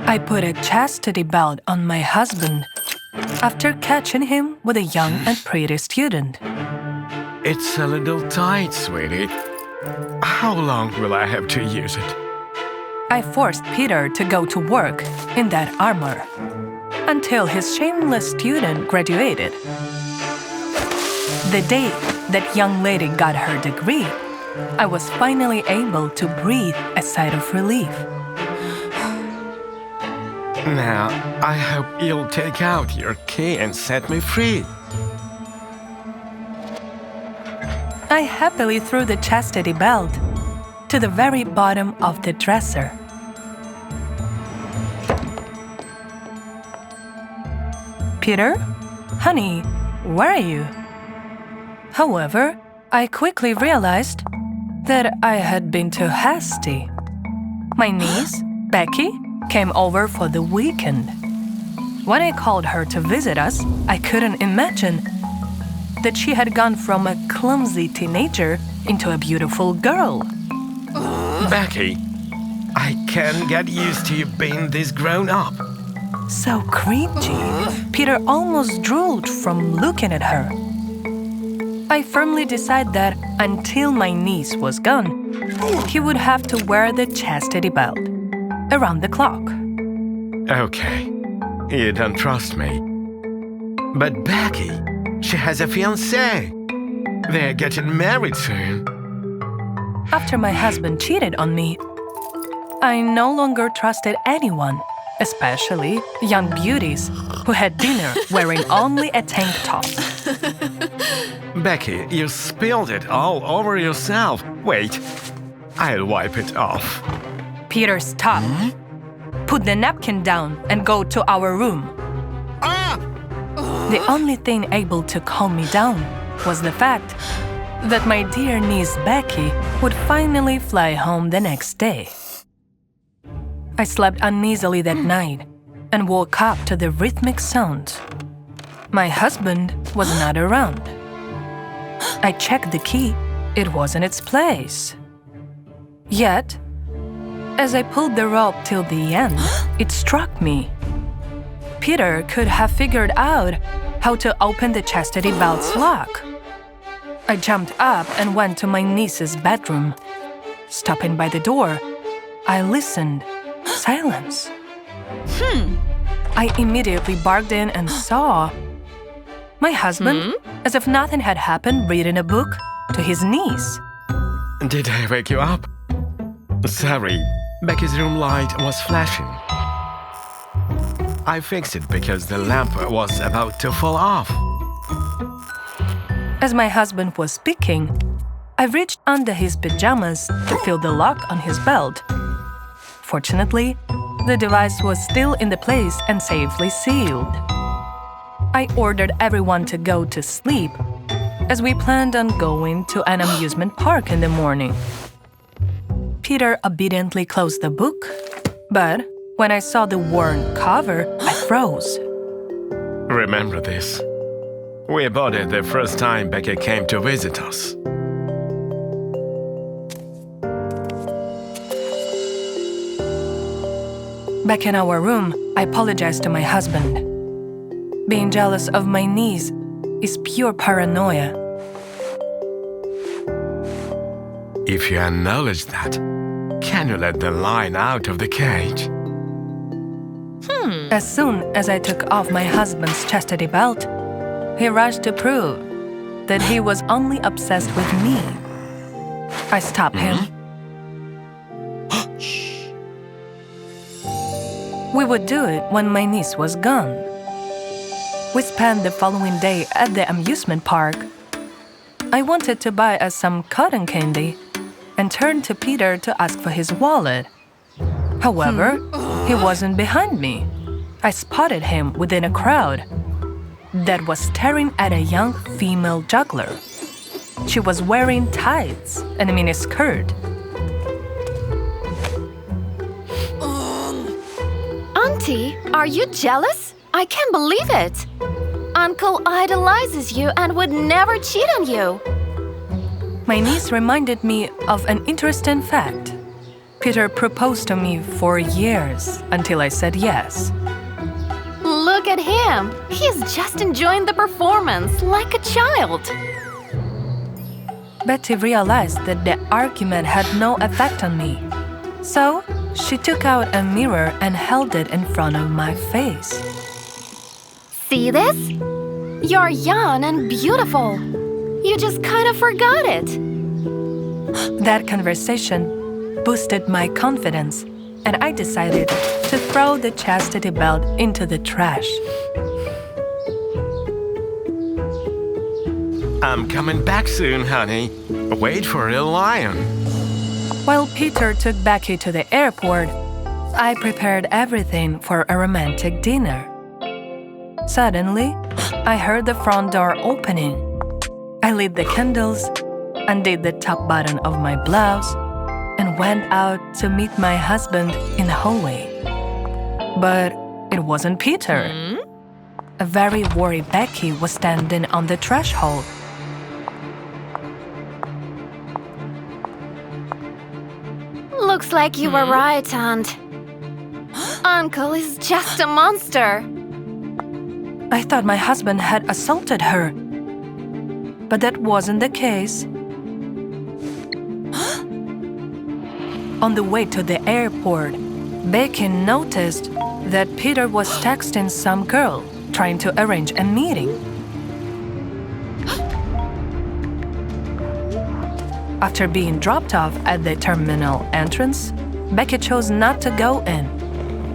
I put a chastity belt on my husband after catching him with a young and pretty student. It's a little tight, sweetie. How long will I have to use it? I forced Peter to go to work in that armor until his shameless student graduated. The day that young lady got her degree, I was finally able to breathe a sigh of relief. Now, I hope you'll take out your key and set me free. I happily threw the chastity belt to the very bottom of the dresser. Peter? Honey, where are you? However, I quickly realized that I had been too hasty. My niece, Becky, came over for the weekend. When I called her to visit us, I couldn't imagine that she had gone from a clumsy teenager into a beautiful girl. Becky, I can't get used to you being this grown up. So cringy. Peter almost drooled from looking at her. I firmly decided that until my niece was gone, he would have to wear the chastity belt around the clock. Okay, you don't trust me. But Becky, she has a fiancé. They're getting married soon. After my husband cheated on me, I no longer trusted anyone, especially young beauties who had dinner wearing only a tank top. Becky, you spilled it all over yourself. Wait, I'll wipe it off. Peter, stop. Put the napkin down and go to our room. The only thing able to calm me down was the fact that my dear niece Becky would finally fly home the next day. I slept uneasily that night and woke up to the rhythmic sounds. My husband was not around. I checked the key. It was in its place. Yet, as I pulled the rope till the end, it struck me. Peter could have figured out how to open the chastity belt's lock. I jumped up and went to my niece's bedroom. Stopping by the door, I listened. Silence. I immediately barged in and saw my husband, as if nothing had happened, reading a book to his niece. Did I wake you up? Sorry, Becky's room light was flashing. I fixed it because the lamp was about to fall off. As my husband was speaking, I reached under his pajamas to feel the lock on his belt. Fortunately, the device was still in the place and safely sealed. I ordered everyone to go to sleep, as we planned on going to an amusement park in the morning. Peter obediently closed the book, but when I saw the worn cover, I froze. Remember this. We bought it the first time Becky came to visit us. Back in our room, I apologized to my husband. Being jealous of my niece is pure paranoia. If you acknowledge that, can you let the lion out of the cage? As soon as I took off my husband's chastity belt, he rushed to prove that he was only obsessed with me. I stopped him. We would do it when my niece was gone. We spent the following day at the amusement park. I wanted to buy us some cotton candy and turned to Peter to ask for his wallet. However, he wasn't behind me. I spotted him within a crowd that was staring at a young female juggler. She was wearing tights and a mini skirt. Auntie, are you jealous? I can't believe it. Uncle idolizes you and would never cheat on you. My niece reminded me of an interesting fact. Peter proposed to me for years until I said yes. Look at him. He's just enjoying the performance like a child. Betty realized that the argument had no effect on me. So, she took out a mirror and held it in front of my face. See this? You're young and beautiful. You just kind of forgot it. That conversation boosted my confidence, and I decided to throw the chastity belt into the trash. I'm coming back soon, honey. Wait for a lion. While Peter took Becky to the airport, I prepared everything for a romantic dinner. Suddenly, I heard the front door opening. I lit the candles, undid the top button of my blouse, and went out to meet my husband in the hallway. But it wasn't Peter. A very worried Becky was standing on the threshold. Looks like you were right, Aunt. Uncle is just a monster. I thought my husband had assaulted her, but that wasn't the case. On the way to the airport, Becky noticed that Peter was texting some girl trying to arrange a meeting. After being dropped off at the terminal entrance, Becky chose not to go in.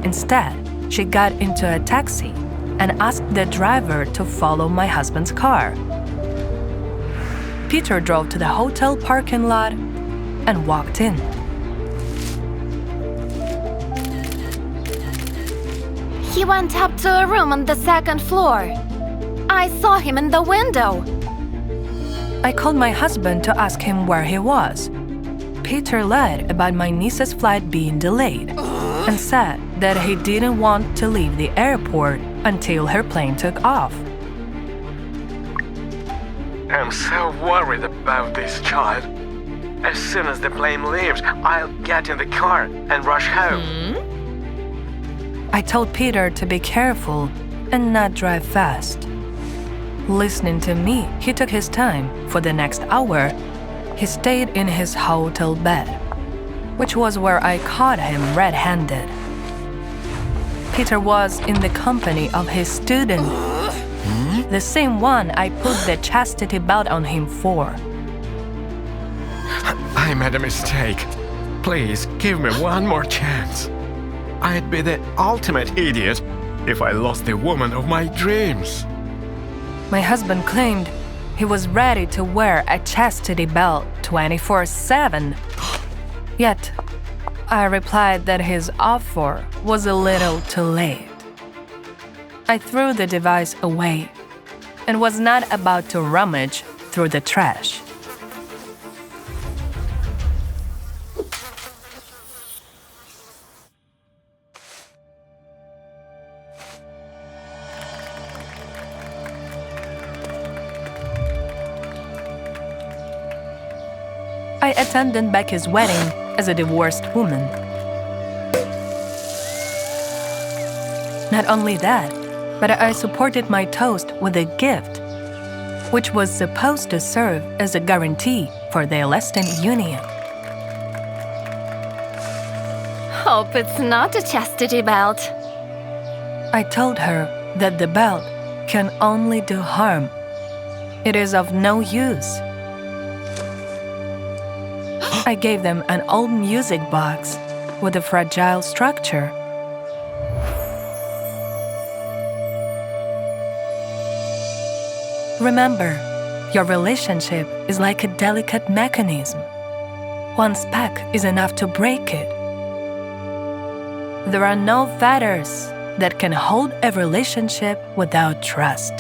Instead, she got into a taxi and asked the driver to follow my husband's car. Peter drove to the hotel parking lot and walked in. He went up to a room on the second floor. I saw him in the window. I called my husband to ask him where he was. Peter lied about my niece's flight being delayed and said that he didn't want to leave the airport until her plane took off. I'm so worried about this child. As soon as the plane leaves, I'll get in the car and rush home. I told Peter to be careful and not drive fast. Listening to me, he took his time. For the next hour, he stayed in his hotel bed, which was where I caught him red-handed. Peter was in the company of his student, the same one I put the chastity belt on him for. I made a mistake. Please, give me one more chance. I'd be the ultimate idiot if I lost the woman of my dreams. My husband claimed he was ready to wear a chastity belt 24/7. Yet, I replied that his offer was a little too late. I threw the device away and was not about to rummage through the trash. I attended Becky's wedding as a divorced woman. Not only that, but I supported my toast with a gift, which was supposed to serve as a guarantee for their lasting union. Hope it's not a chastity belt. I told her that the belt can only do harm. It is of no use. I gave them an old music box with a fragile structure. Remember, Your relationship is like a delicate mechanism. One spark is enough to break it. There are no fetters that can hold a relationship without trust.